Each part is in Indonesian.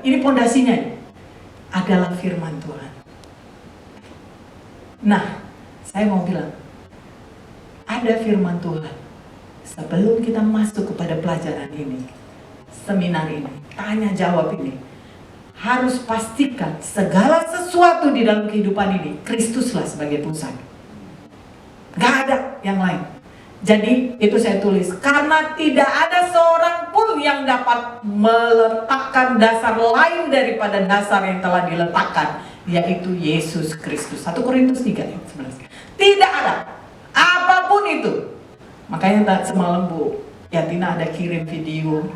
ini pondasinya adalah firman Tuhan. Nah, saya mau bilang, ada firman Tuhan. Sebelum kita masuk kepada pelajaran ini, seminar ini, tanya jawab ini, harus pastikan segala sesuatu di dalam kehidupan ini, Kristuslah sebagai pusat. Gak ada yang lain. Jadi itu saya tulis, karena tidak ada seorang pun yang dapat meletakkan dasar lain daripada dasar yang telah diletakkan, yaitu Yesus Kristus. 1 Korintus 3 ayat 11. Tidak ada, apapun itu. Makanya semalam Bu Yatina ada kirim video,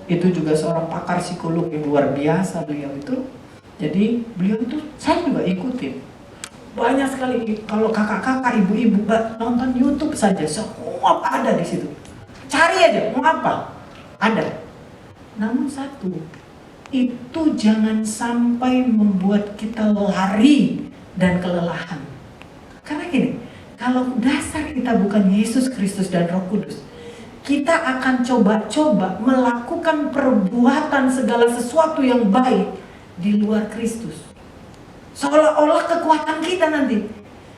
itu juga seorang pakar psikolog yang luar biasa beliau itu. Jadi beliau itu, saya juga ikutin. Banyak sekali, kalau kakak-kakak, ibu-ibu nonton YouTube saja, semua ada di situ. Cari aja, mau apa? Ada. Namun satu, itu jangan sampai membuat kita lari dan kelelahan. Karena gini, kalau dasar kita bukan Yesus Kristus dan Roh Kudus, kita akan coba-coba melakukan perbuatan segala sesuatu yang baik di luar Kristus. Seolah-olah kekuatan kita nanti.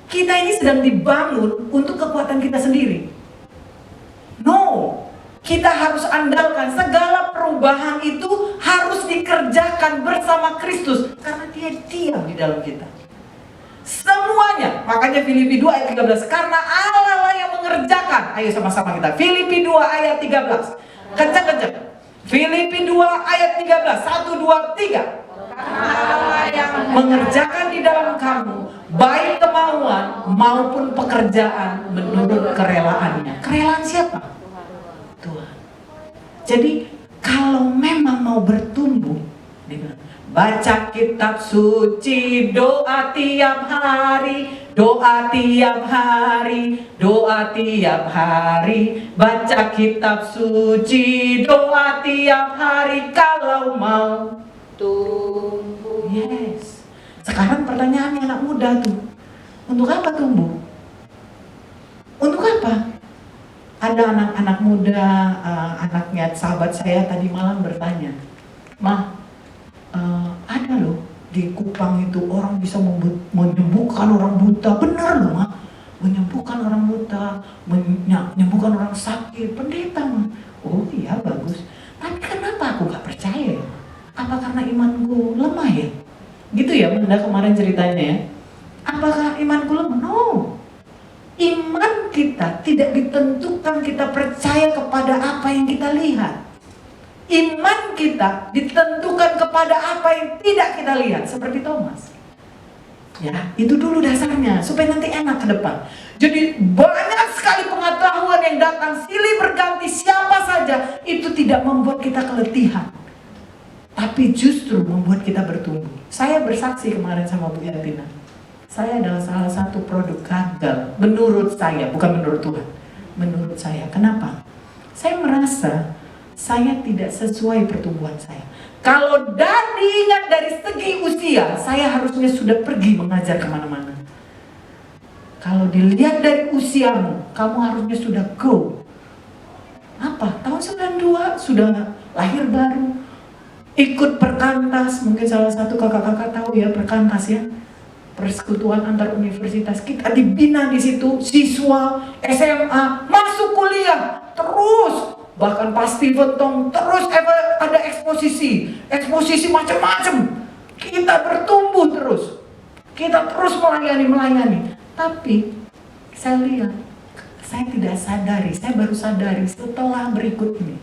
Kita ini sedang dibangun untuk kekuatan kita sendiri. No, kita harus andalkan segala perubahan itu harus dikerjakan bersama Kristus. Karena Dia diam di dalam kita. Semuanya, makanya Filipi 2 ayat 13. Karena Allah lah yang mengerjakan. Ayo sama-sama kita. Filipi 2 ayat 13. Kencang-kencang. Filipi 2 ayat 13. 1, 2, 3. Allah yang mengerjakan di dalam kamu baik kemauan maupun pekerjaan menurut kerelaannya. Kerelaan siapa? Tuhan. Jadi kalau memang mau bertumbuh, baca kitab suci, doa tiap hari, doa tiap hari, doa tiap hari, baca kitab suci, doa tiap hari kalau mau tumbuh. Yes. Sekarang pertanyaannya anak muda tuh, untuk apa tumbuh? Untuk apa? Ada anak-anak muda, anaknya sahabat saya tadi malam bertanya, "Ma, ada loh di Kupang itu orang bisa menyembuhkan orang buta." Benar loh, Ma, menyembuhkan orang buta, menyembuhkan orang sakit, pendeta, Ma. Oh iya, bagus. Tapi kenapa aku gak percaya ya? Apa karena imanku lemah ya? Gitu ya, Bunda kemarin ceritanya ya. Apakah imanku lemah? No. Iman kita tidak ditentukan kita percaya kepada apa yang kita lihat. Iman kita ditentukan kepada apa yang tidak kita lihat. Seperti Thomas. Ya, itu dulu dasarnya. Supaya nanti enak ke depan. Jadi banyak sekali pengetahuan yang datang silih berganti siapa saja. Itu tidak membuat kita keletihan. Tapi justru membuat kita bertumbuh. Saya bersaksi kemarin sama Bu Yatina. Saya adalah salah satu produk gagal. Menurut saya, bukan menurut Tuhan. Menurut saya. Kenapa? Saya merasa saya tidak sesuai pertumbuhan saya. Kalau diingat dari segi usia, saya harusnya sudah pergi mengajar kemana-mana. Kalau dilihat dari usiamu, kamu harusnya sudah go. Apa? Tahun 92 sudah lahir baru. Ikut perkantas, mungkin salah satu kakak-kakak tahu ya perkantas ya, persekutuan antar universitas. Kita dibina di situ, siswa SMA masuk kuliah terus, bahkan pasti betong terus ada eksposisi macam-macam. Kita bertumbuh terus, kita terus melayani. Tapi saya lihat, saya tidak sadari, saya baru sadari setelah berikut ini.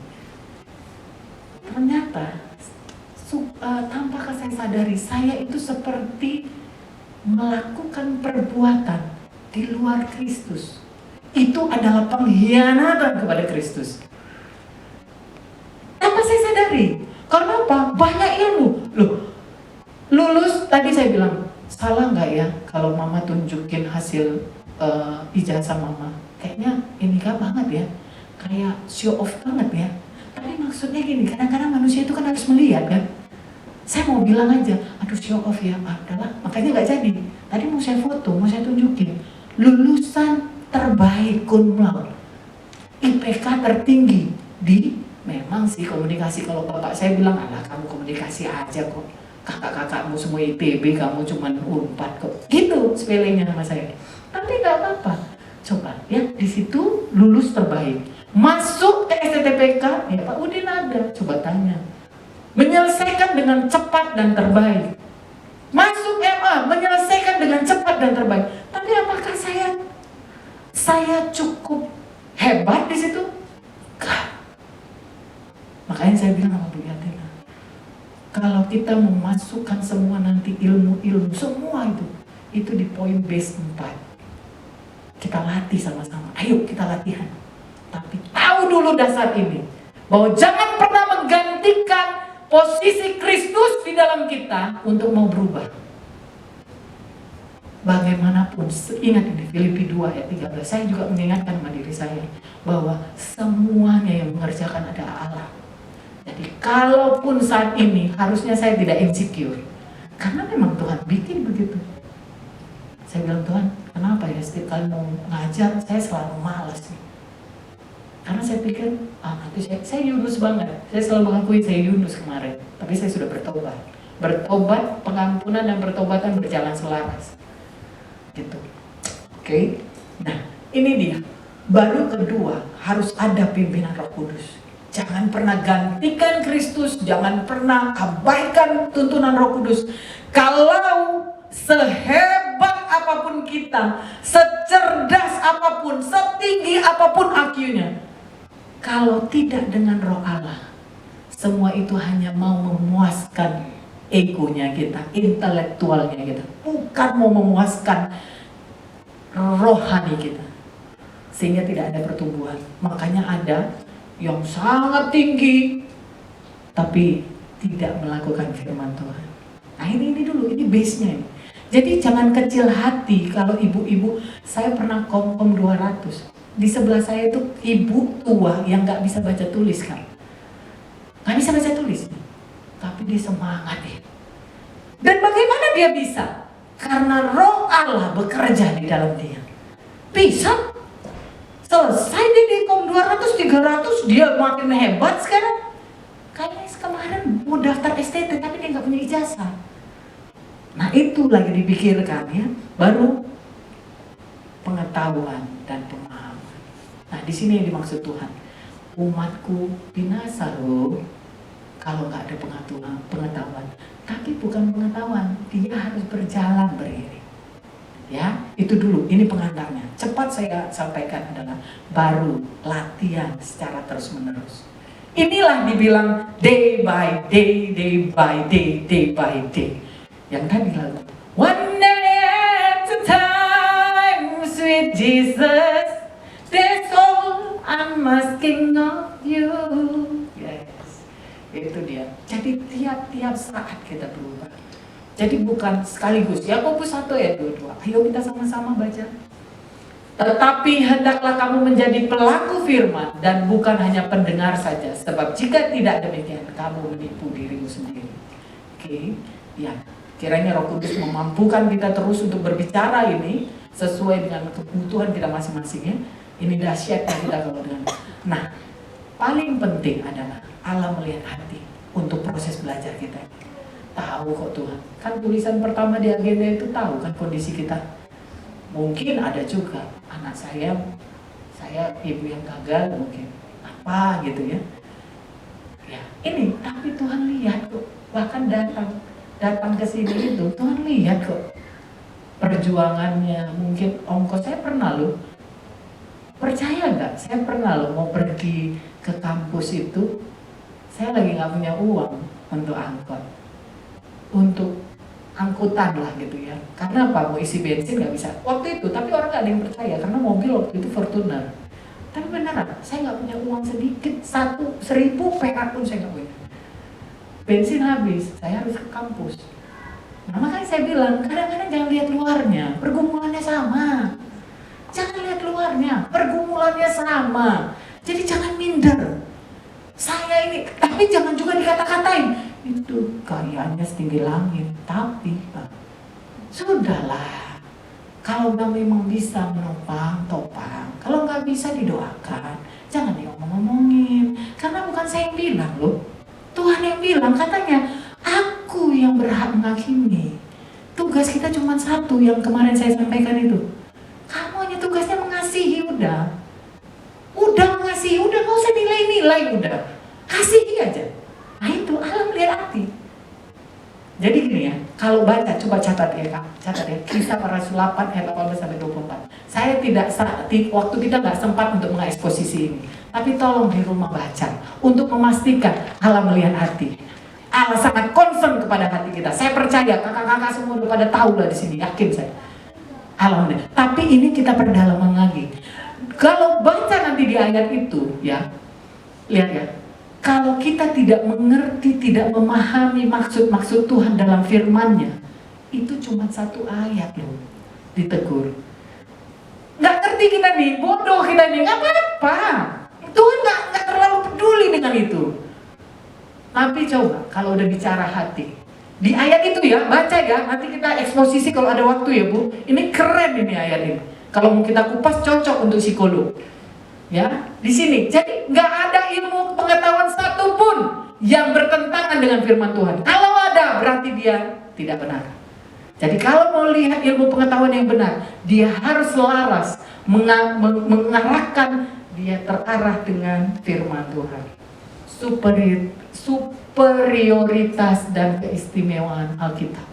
Ternyata tanpa saya sadari, saya itu seperti melakukan perbuatan di luar Kristus. Itu adalah pengkhianatan kepada Kristus. Tanpa saya sadari. Karena apa? Banyak ilmu. Loh, lulus tadi saya bilang, salah nggak ya kalau mama tunjukin hasil ijazah mama? Kayaknya ini gak banget ya, kayak show off banget ya. Tapi maksudnya gini, kadang-kadang manusia itu kan harus melihat kan. Saya mau bilang aja, aduh show off ya, adalah makanya nggak jadi. Tadi mau saya foto, mau saya tunjukin lulusan terbaik cum laude, IPK tertinggi di Memang sih komunikasi, kalau bapak saya bilang, alah kamu komunikasi aja kok, kakak-kakakmu semua ITB, kamu cuman Unpad kok, gitu sepelenya sama saya. Tapi nggak apa-apa, coba ya di situ lulus terbaik, masuk ke STTPK, ya Pak Udin ada, coba tanya, menyelesaikan dengan cepat dan terbaik, masuk MA, menyelesaikan dengan cepat dan terbaik. Tapi apakah saya cukup hebat di situ? Makanya saya bilang sama Bu Yatina, kalau kita memasukkan semua nanti ilmu-ilmu, semua itu di poin base 4. Kita latih sama-sama, ayo kita latihan. Tapi tahu dulu dasar ini, bahwa jangan pernah menggantikan posisi Kristus di dalam kita untuk mau berubah. Bagaimanapun, ingat ini Filipi 2 ayat 13, saya juga mengingatkan sama diri saya, bahwa semuanya yang mengerjakan ada Allah. Jadi kalaupun saat ini harusnya saya tidak insecure, karena memang Tuhan bikin begitu. Saya bilang, Tuhan kenapa ya setiap kali mau ngajar saya selalu malas nih. Karena saya pikir, nanti saya Yunus banget. Saya selalu mengakui saya Yunus kemarin, tapi saya sudah bertobat. Bertobat, pengampunan dan pertobatan berjalan selaras. Gitu. Oke. Nah, ini dia. Baru kedua, harus ada pimpinan Roh Kudus. Jangan pernah gantikan Kristus, jangan pernah abaikan tuntunan Roh Kudus. Kalau sehebat apapun kita, secerdas apapun, setinggi apapun IQ-nya, kalau tidak dengan Roh Allah, semua itu hanya mau memuaskan egonya kita, intelektualnya kita, bukan mau memuaskan rohani kita, sehingga tidak ada pertumbuhan. Makanya ada yang sangat tinggi tapi tidak melakukan firman Tuhan. Nah ini dulu, ini base-nya ini. Jadi jangan kecil hati kalau ibu-ibu. Saya pernah kom 200. Di sebelah saya itu ibu tua yang nggak bisa baca tulis kan, nggak bisa baca tulis, tapi dia semangat ya. Dan bagaimana dia bisa? Karena Roh Allah bekerja di dalam dia. Bisa. Selesai di kom 200, 300, dia makin hebat sekarang. Kayaknya kemarin mau daftar STT tapi dia nggak punya ijazah. Nah itu lagi dipikirkan ya, baru pengetahuan dan pemahaman. Nah di sini yang dimaksud Tuhan, umatku binasa loh kalau nggak ada pengetahuan. Tapi bukan pengetahuan, dia harus berjalan beriring. Ya, itu dulu, ini pengantarnya. Cepat saya sampaikan adalah baru latihan secara terus-menerus. Inilah dibilang day by day, day by day, day by day. Yang tadi lalu, one day at a time, sweet Jesus, that's all I'm asking of you. Yes, itu dia. Jadi tiap-tiap saat kita berubah. Jadi bukan sekaligus. Yakobus 1 ayat 22. Ayo kita sama-sama baca. Tetapi hendaklah kamu menjadi pelaku firman dan bukan hanya pendengar saja. Sebab jika tidak demikian, kamu menipu dirimu sendiri. Oke, ya. Kiranya Roh Kudus memampukan kita terus untuk berbicara ini sesuai dengan kebutuhan kita masing-masing ya. Ini dahsyatnya kita kalau dengan. Nah, paling penting adalah Allah melihat hati untuk proses belajar kita. Tahu kok Tuhan, kan tulisan pertama di agenda itu tahu kan kondisi kita. Mungkin ada juga anak saya ibu yang gagal mungkin apa gitu ya. Ya ini, tapi Tuhan lihat kok, bahkan datang ke sini itu Tuhan lihat kok perjuangannya. Mungkin ongkos saya pernah loh, percaya nggak? Saya pernah loh mau pergi ke kampus itu, saya lagi nggak punya uang untuk angkot. Untuk angkutan lah gitu ya. Karena apa? Mau isi bensin nggak bisa waktu itu, tapi orang nggak ada yang percaya karena mobil waktu itu Fortuner. Tapi beneran, saya nggak punya uang sedikit, 1.000 perak pun saya nggak punya. Bensin habis, saya harus ke kampus. Nah makanya saya bilang, kadang-kadang jangan lihat luarnya, pergumulannya sama. Jangan lihat luarnya, pergumulannya sama. Jadi jangan minder. Saya ini, tapi jangan juga dikata-katain. Itu kayaannya setinggi langit, tapi Pak, sudahlah. Kalau memang bisa menopang, topang. Kalau nggak bisa didoakan. Jangan diomong-ngomongin, karena bukan saya yang bilang loh. Tuhan yang bilang, katanya, aku yang berhak menghakimi. Tugas kita cuma satu yang kemarin saya sampaikan itu. Kamu hanya tugasnya mengasihi, udah. Udah mengasihi, udah gak usah nilai-nilai, udah. Kasihi aja. Nah itu, Allah melihat hati. Jadi gini ya, kalau baca, coba catat ya Kak, catat ya, Kisah Para Rasul 8 ayat 18-24. Saya tidak, waktu kita nggak sempat untuk mengeksposisi ini, tapi tolong di rumah baca, untuk memastikan Allah melihat hati. Allah sangat concern kepada hati kita. Saya percaya kakak-kakak semua udah pada tahu lah di sini, yakin saya. Allah melihat. Tapi ini kita perdalaman lagi. Kalau baca nanti di ayat itu, ya, lihat ya. Kalau kita tidak mengerti, tidak memahami maksud-maksud Tuhan dalam firman-Nya, itu cuma satu ayat loh, ditegur. Nggak ngerti kita nih, bodoh kita nih, nggak apa-apa. Tuhan nggak terlalu peduli dengan itu. Tapi coba, kalau udah bicara hati, di ayat itu ya, baca ya, nanti kita eksposisi kalau ada waktu ya Bu. Ini keren ini ayat ini. Kalau mau kita kupas, cocok untuk psikolog. Ya, di sini. Jadi nggak ada ilmu pengetahuan satupun yang bertentangan dengan firman Tuhan. Kalau ada, berarti dia tidak benar. Jadi kalau mau lihat ilmu pengetahuan yang benar, dia harus selaras mengarahkan dia terarah dengan firman Tuhan. Superioritas dan keistimewaan Alkitab.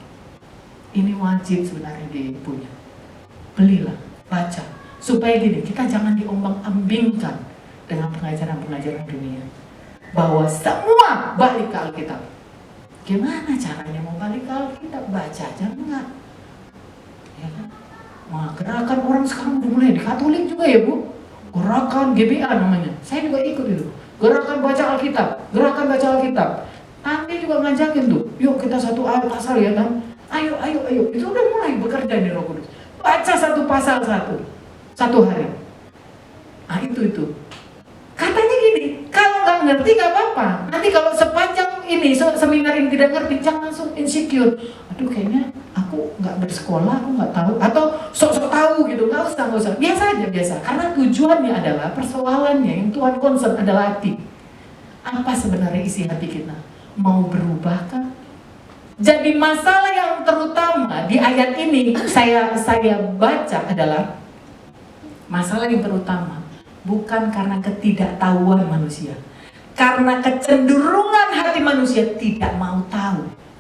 Ini wajib sebenarnya dipunya. Belilah, baca. Supaya gini, kita jangan diombang-ambingkan dengan pengajaran-pengajaran dunia. Bahwa semua balik ke Alkitab. Gimana caranya mau balik ke Alkitab? Baca aja enggak. Ya kan? Nah, gerakan orang sekarang udah mulai di Katolik juga ya Bu. Gerakan GBA namanya. Saya juga ikut itu. Gerakan baca Alkitab. Gerakan baca Alkitab. Nanti juga ngajakin tuh. Yuk kita satu ayat pasal ya kan. Ayo. Itu udah mulai bekerja di Roh Kudus. Baca satu pasal satu hari. Ah itu. Katanya gini, kalau nggak ngerti nggak apa-apa. Nanti kalau sepanjang ini seminar ini tidak ngerti, jangan langsung insecure. Aduh kayaknya aku nggak bersekolah, aku nggak tahu. Atau sok-sok tahu gitu, nggak usah. Biasa aja biasa. Karena tujuannya adalah persoalannya yang Tuhan concern adalah hati. Apa sebenarnya isi hati kita? Mau berubahkah? Jadi masalah yang terutama di ayat ini saya baca adalah masalah yang terutama bukan karena ketidaktahuan manusia, karena kecenderungan hati manusia tidak mau tahu.